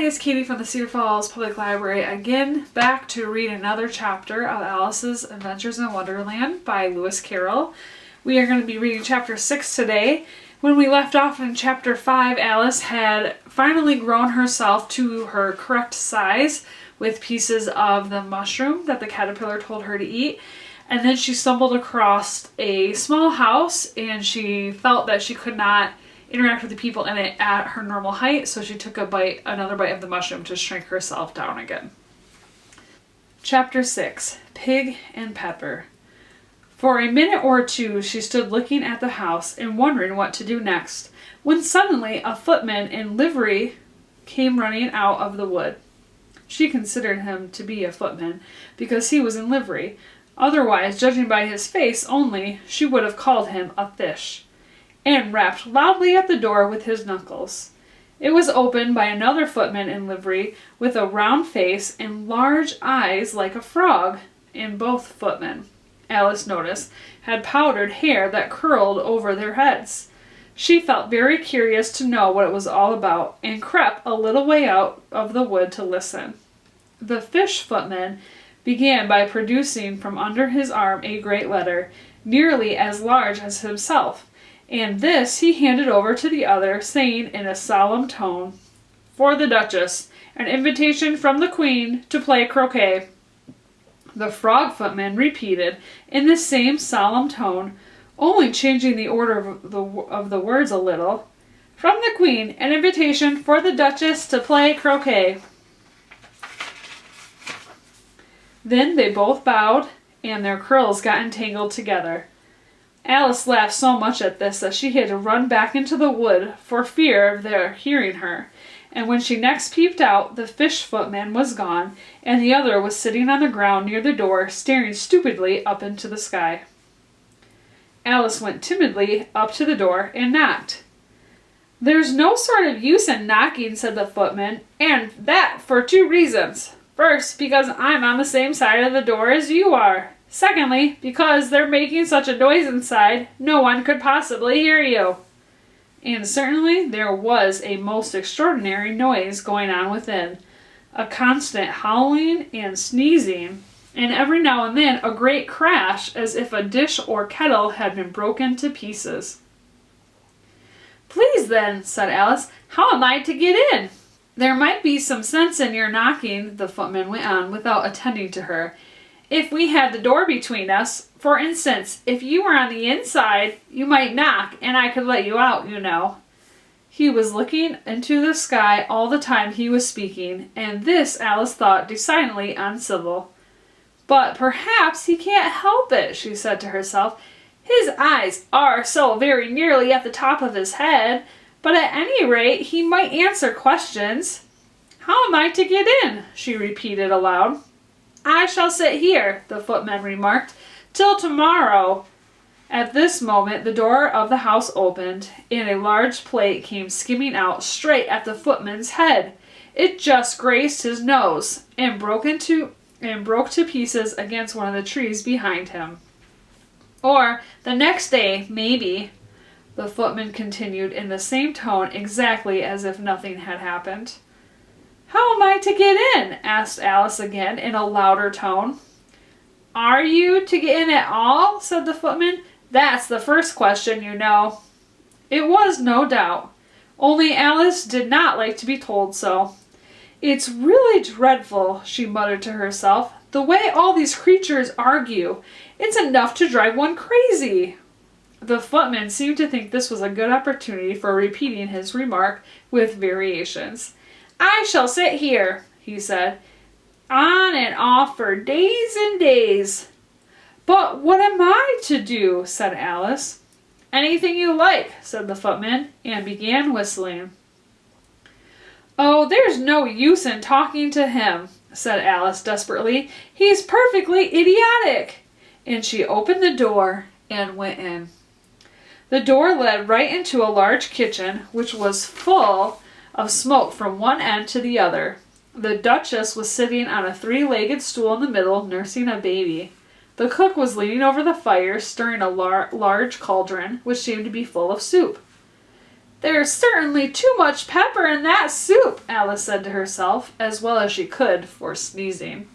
Hi, it's Katie from the Cedar Falls Public Library, again back to read another chapter of Alice's Adventures in Wonderland by Lewis Carroll. We are going to be reading chapter 6 today. When we left off in chapter 5, Alice had finally grown herself to her correct size with pieces of the mushroom that the caterpillar told her to eat. And then she stumbled across a small house and she felt that she could not interact with the people in it at her normal height, so she took another bite of the mushroom to shrink herself down again. Chapter 6, Pig and Pepper. For a minute or two she stood looking at the house and wondering what to do next, when suddenly a footman in livery came running out of the wood. She considered him to be a footman because he was in livery. Otherwise, judging by his face only, she would have called him a fish, and rapped loudly at the door with his knuckles. It was opened by another footman in livery with a round face and large eyes like a frog, and both footmen, Alice noticed, had powdered hair that curled over their heads. She felt very curious to know what it was all about, and crept a little way out of the wood to listen. The fish footman began by producing from under his arm a great letter, nearly as large as himself, and this he handed over to the other, saying in a solemn tone, "For the Duchess, an invitation from the Queen to play croquet." The frog footman repeated in the same solemn tone, only changing the order of the words a little, "From the Queen, an invitation for the Duchess to play croquet." Then they both bowed, and their curls got entangled together. Alice laughed so much at this that she had to run back into the wood for fear of their hearing her, and when she next peeped out, the fish footman was gone, and the other was sitting on the ground near the door, staring stupidly up into the sky. Alice went timidly up to the door and knocked. "There's no sort of use in knocking," said the footman, "and that for two reasons. First, because I'm on the same side of the door as you are. Secondly, because they're making such a noise inside, no one could possibly hear you." And certainly there was a most extraordinary noise going on within, a constant howling and sneezing, and every now and then a great crash as if a dish or kettle had been broken to pieces. "Please then," said Alice, "how am I to get in?" "There might be some sense in your knocking," the footman went on without attending to her, "if we had the door between us. For instance, if you were on the inside, you might knock, and I could let you out, you know." He was looking into the sky all the time he was speaking, and this Alice thought decidedly uncivil. "But perhaps he can't help it," she said to herself. "His eyes are so very nearly at the top of his head, but at any rate he might answer questions. How am I to get in?" she repeated aloud. "I shall sit here," the footman remarked, "till tomorrow." At this moment the door of the house opened, and a large plate came skimming out straight at the footman's head. It just grazed his nose, and broke to pieces against one of the trees behind him. "Or the next day, maybe," the footman continued in the same tone, exactly as if nothing had happened. "How am I to get in?" asked Alice again in a louder tone. "Are you to get in at all?" said the footman. "That's the first question, you know." It was, no doubt, only Alice did not like to be told so. "It's really dreadful," she muttered to herself, "the way all these creatures argue. It's enough to drive one crazy." The footman seemed to think this was a good opportunity for repeating his remark with variations. "I shall sit here," he said, "on and off for days and days." "But what am I to do?" said Alice. "Anything you like," said the footman, and began whistling. "Oh, there's no use in talking to him," said Alice desperately. "He's perfectly idiotic." And she opened the door and went in. The door led right into a large kitchen, which was full of smoke from one end to the other. The Duchess was sitting on a three-legged stool in the middle, nursing a baby. The cook was leaning over the fire, stirring a large cauldron, which seemed to be full of soup. "There's certainly too much pepper in that soup," Alice said to herself, as well as she could, for sneezing.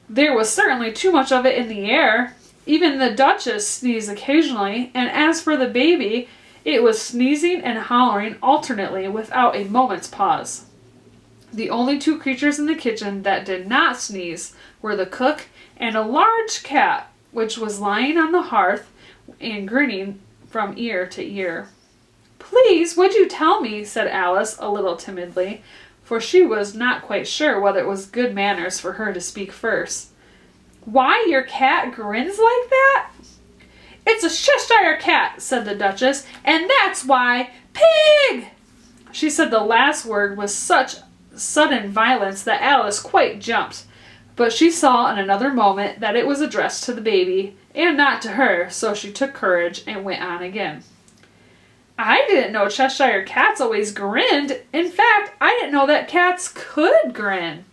There was certainly too much of it in the air. Even the Duchess sneezed occasionally, and as for the baby, it was sneezing and hollering alternately without a moment's pause. The only two creatures in the kitchen that did not sneeze were the cook and a large cat, which was lying on the hearth and grinning from ear to ear. "Please, would you tell me," said Alice a little timidly, for she was not quite sure whether it was good manners for her to speak first, "why your cat grins like that?" "It's a Cheshire cat," said the Duchess, "and that's why— Pig!" She said the last word with such sudden violence that Alice quite jumped, but she saw in another moment that it was addressed to the baby, and not to her, so she took courage and went on again. "I didn't know Cheshire cats always grinned. In fact, I didn't know that cats could grin."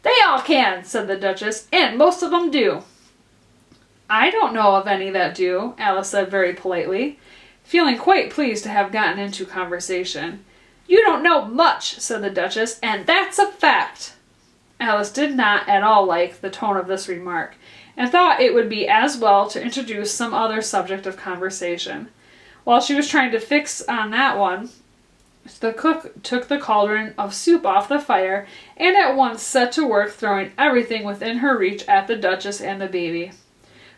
"They all can," said the Duchess, "and most of them do." "I don't know of any that do," Alice said very politely, feeling quite pleased to have gotten into conversation. "You don't know much," said the Duchess, "and that's a fact." Alice did not at all like the tone of this remark, and thought it would be as well to introduce some other subject of conversation. While she was trying to fix on that one, the cook took the cauldron of soup off the fire and at once set to work throwing everything within her reach at the Duchess and the baby.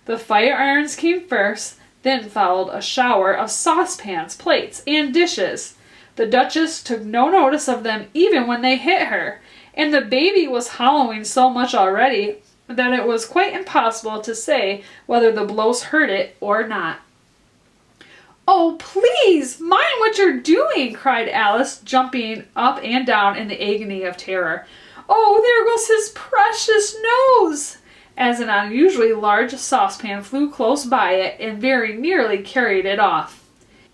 The fire irons came first, then followed a shower of saucepans, plates, and dishes. The Duchess took no notice of them even when they hit her, and the baby was hollowing so much already that it was quite impossible to say whether the blows hurt it or not. "Oh, please, mind what you're doing," cried Alice, jumping up and down in the agony of terror. "Oh, there goes his precious nose!" as an unusually large saucepan flew close by it and very nearly carried it off.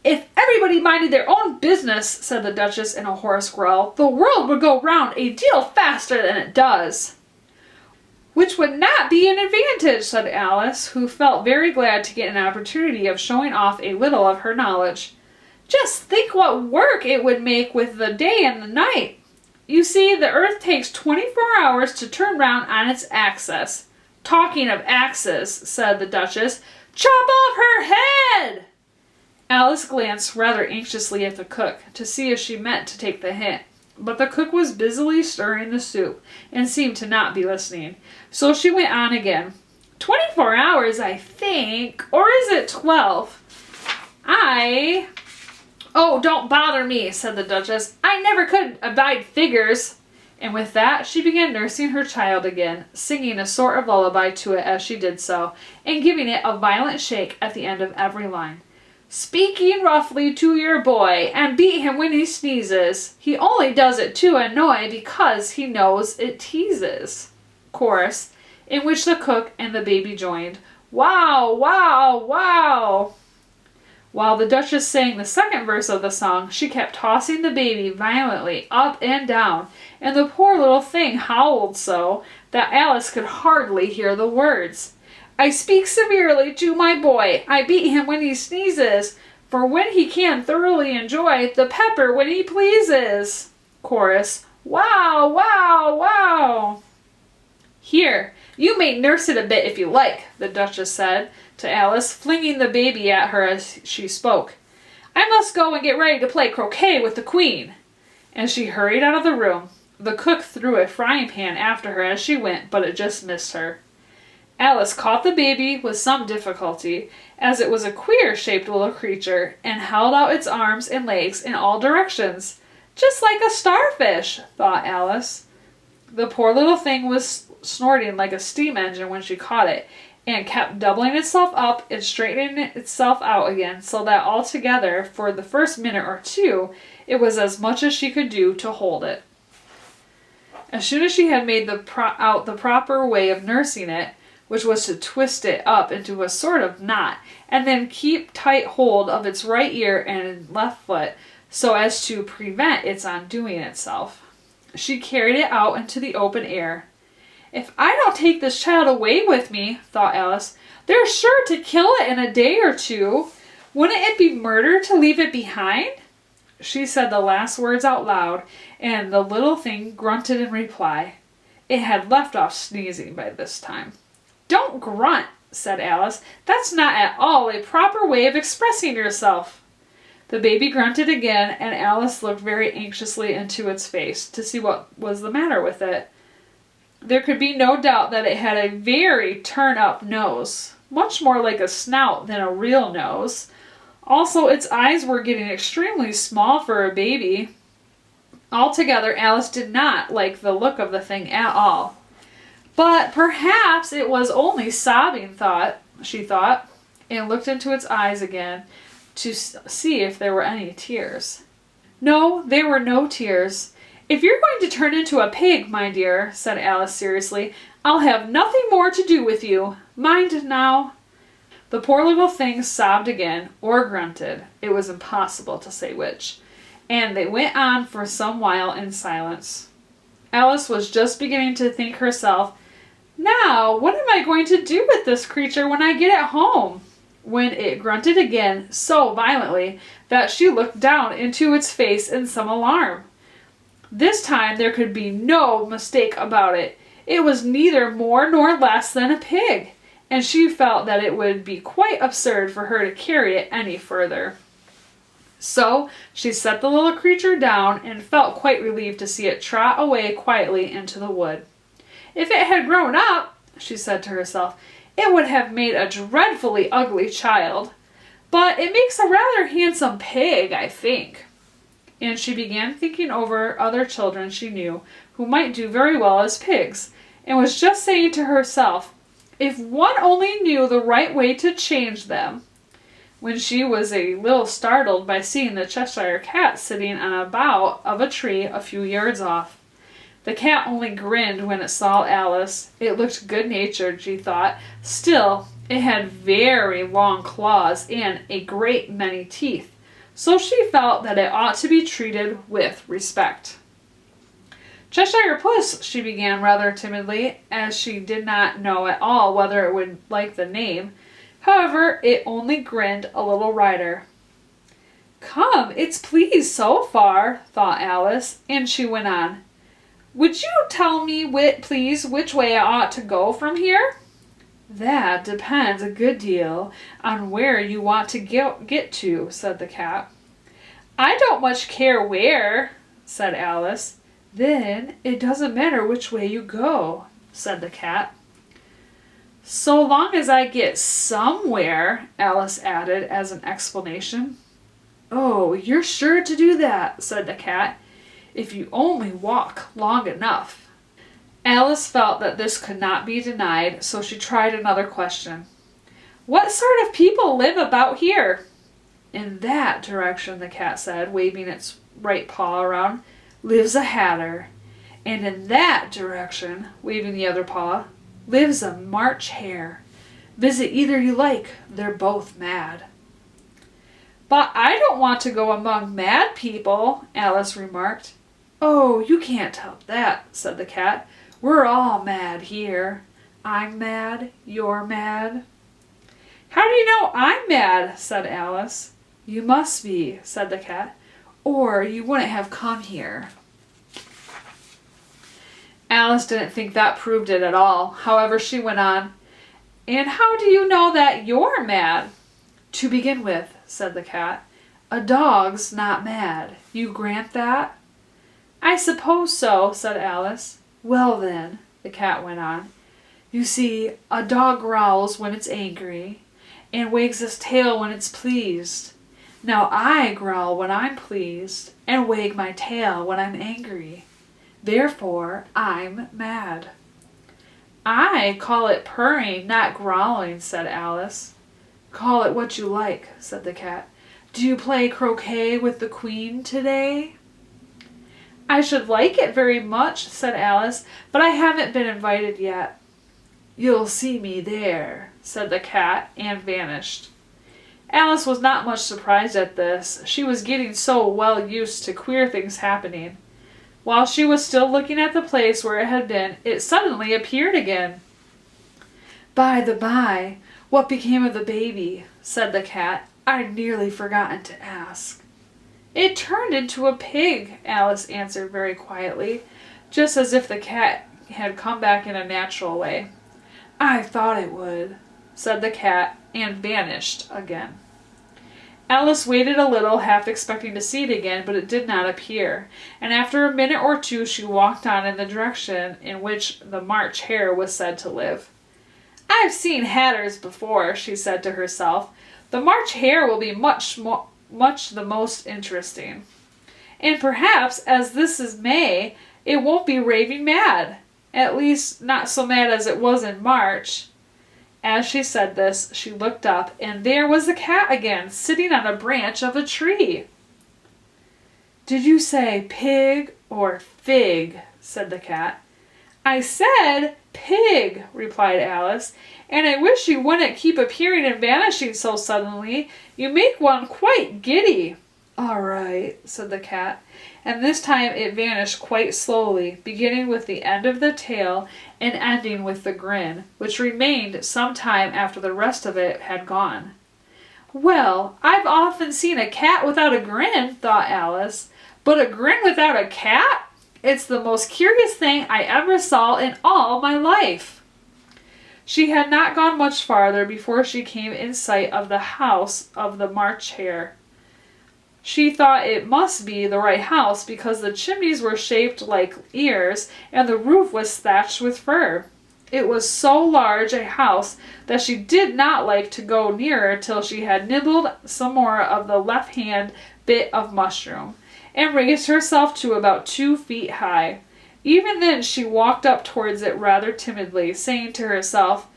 "If everybody minded their own business," said the Duchess in a hoarse growl, "the world would go round a deal faster than it does." "Which would not be an advantage," said Alice, who felt very glad to get an opportunity of showing off a little of her knowledge. "Just think what work it would make with the day and the night. You see, the earth takes 24 hours to turn round on its axis." "Talking of axes," said the Duchess, "chop off her head!" Alice glanced rather anxiously at the cook to see if she meant to take the hint, but the cook was busily stirring the soup and seemed to not be listening, so she went on again. 24 hours, I think, or is it 12? "Oh, don't bother me," said the Duchess. "I never could abide figures." And with that, she began nursing her child again, singing a sort of lullaby to it as she did so, and giving it a violent shake at the end of every line. "Speaking roughly to your boy, and beat him when he sneezes. He only does it to annoy because he knows it teases." Chorus, in which the cook and the baby joined. "Wow, wow, wow!" While the Duchess sang the second verse of the song, she kept tossing the baby violently up and down, and the poor little thing howled so that Alice could hardly hear the words. "I speak severely to my boy. I beat him when he sneezes, for when he can thoroughly enjoy the pepper when he pleases." Chorus, "Wow, wow, wow!" "Here, you may nurse it a bit if you like," the Duchess said to Alice, flinging the baby at her as she spoke. "I must go and get ready to play croquet with the Queen." And she hurried out of the room. The cook threw a frying pan after her as she went, but it just missed her. Alice caught the baby with some difficulty, as it was a queer-shaped little creature, and held out its arms and legs in all directions. "Just like a starfish," thought Alice. The poor little thing was snorting like a steam engine when she caught it, and kept doubling itself up and straightening itself out again, so that altogether, for the first minute or two, it was as much as she could do to hold it. As soon as she had made out the proper way of nursing it, which was to twist it up into a sort of knot, and then keep tight hold of its right ear and left foot, so as to prevent its undoing itself, she carried it out into the open air. "If I don't take this child away with me," thought Alice, "they're sure to kill it in a day or two. Wouldn't it be murder to leave it behind?" She said the last words out loud, and the little thing grunted in reply. It had left off sneezing by this time. "Don't grunt," said Alice. "That's not at all a proper way of expressing yourself." The baby grunted again, and Alice looked very anxiously into its face to see what was the matter with it. There could be no doubt that it had a very turn-up nose, much more like a snout than a real nose. Also, its eyes were getting extremely small for a baby. Altogether, Alice did not like the look of the thing at all. But perhaps it was only sobbing, she thought, and looked into its eyes again to see if there were any tears. No, there were no tears. "If you're going to turn into a pig, my dear," said Alice seriously, "I'll have nothing more to do with you. Mind now." The poor little thing sobbed again, or grunted. It was impossible to say which. And they went on for some while in silence. Alice was just beginning to think herself, "Now, what am I going to do with this creature when I get at home?" when it grunted again so violently that she looked down into its face in some alarm. This time there could be no mistake about it. It was neither more nor less than a pig, and she felt that it would be quite absurd for her to carry it any further. So she set the little creature down and felt quite relieved to see it trot away quietly into the wood. "If it had grown up," she said to herself, "it would have made a dreadfully ugly child. But it makes a rather handsome pig, I think." And she began thinking over other children she knew who might do very well as pigs, and was just saying to herself, "If one only knew the right way to change them," when she was a little startled by seeing the Cheshire Cat sitting on a bough of a tree a few yards off. The cat only grinned when it saw Alice. It looked good-natured, she thought. Still, it had very long claws and a great many teeth, so she felt that it ought to be treated with respect. "Cheshire Puss," she began rather timidly, as she did not know at all whether it would like the name. However, it only grinned a little wider. "Come, it's pleased so far," thought Alice, and she went on. "Would you tell me, please, which way I ought to go from here?" "That depends a good deal on where you want to get to," said the cat. "I don't much care where," said Alice. "Then it doesn't matter which way you go," said the cat. "So long as I get somewhere," Alice added as an explanation. "Oh, you're sure to do that," said the cat, "if you only walk long enough." Alice felt that this could not be denied, so she tried another question. "What sort of people live about here?" "In that direction," the cat said, waving its right paw around, "lives a hatter. And in that direction," waving the other paw, "lives a March hare. Visit either you like, they're both mad." "But I don't want to go among mad people," Alice remarked. "Oh, you can't help that," said the cat. "We're all mad here. I'm mad, you're mad." "How do you know I'm mad?" said Alice. "You must be," said the cat, "or you wouldn't have come here." Alice didn't think that proved it at all. However, she went on. "And how do you know that you're mad?" "To begin with," said the cat, "a dog's not mad. You grant that?" "I suppose so," said Alice. "Well then," the cat went on, "you see, a dog growls when it's angry, and wags its tail when it's pleased. Now I growl when I'm pleased, and wag my tail when I'm angry. Therefore, I'm mad." "I call it purring, not growling," said Alice. "Call it what you like," said the cat. "Do you play croquet with the Queen today?" "I should like it very much," said Alice, "but I haven't been invited yet." "You'll see me there," said the cat, and vanished. Alice was not much surprised at this. She was getting so well used to queer things happening. While she was still looking at the place where it had been, it suddenly appeared again. "By the by, what became of the baby?" said the cat. "I'd nearly forgotten to ask." It turned into a pig, Alice answered very quietly, just as if the cat had come back in a natural way. I thought it would, said the cat, and vanished again. Alice waited a little, half expecting to see it again, but it did not appear, and after a minute or two she walked on in the direction in which the March Hare was said to live. I've seen hatters before, she said to herself. The March Hare will be much the most interesting. And perhaps, as this is May, it won't be raving mad. At least, not so mad as it was in March. As she said this, she looked up, and there was the cat again, sitting on a branch of a tree. Did you say pig or fig? Said the cat. I said pig, replied Alice, and I wish you wouldn't keep appearing and vanishing so suddenly. You make one quite giddy. All right, said the cat, and this time it vanished quite slowly, beginning with the end of the tail and ending with the grin, which remained some time after the rest of it had gone. Well, I've often seen a cat without a grin, thought Alice, but a grin without a cat? It's the most curious thing I ever saw in all my life. She had not gone much farther before she came in sight of the house of the March Hare. She thought it must be the right house because the chimneys were shaped like ears and the roof was thatched with fur. It was so large a house that she did not like to go nearer till she had nibbled some more of the left-hand bit of mushroom and raised herself to about 2 feet high. Even then she walked up towards it rather timidly, saying to herself,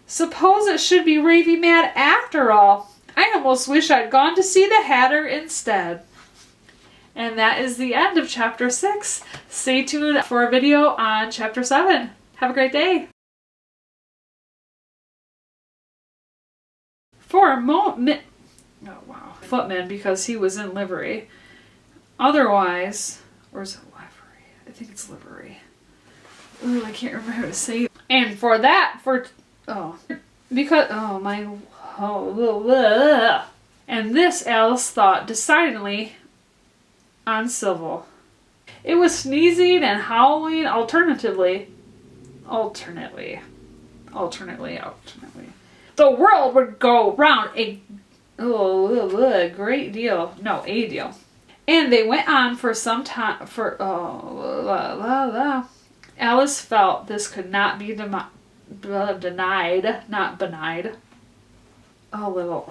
Suppose it should be raving mad after all. I almost wish I'd gone to see the Hatter instead. And that is the end of Chapter 6. Stay tuned for a video on Chapter 7. Have a great day. For a moment... Oh, wow. Footman, because he was in livery. Otherwise... Or is it livery? I think it's livery. Ooh, I can't remember how to say it. And for that, because... Oh, my... Oh, and this Alice thought decidedly uncivil. It was sneezing and howling alternately. The world would go round a great deal. No, a deal. And they went on for some time. Alice felt this could not be denied, not benign. Showing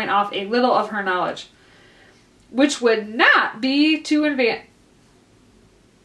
off a little of her knowledge, which would not be to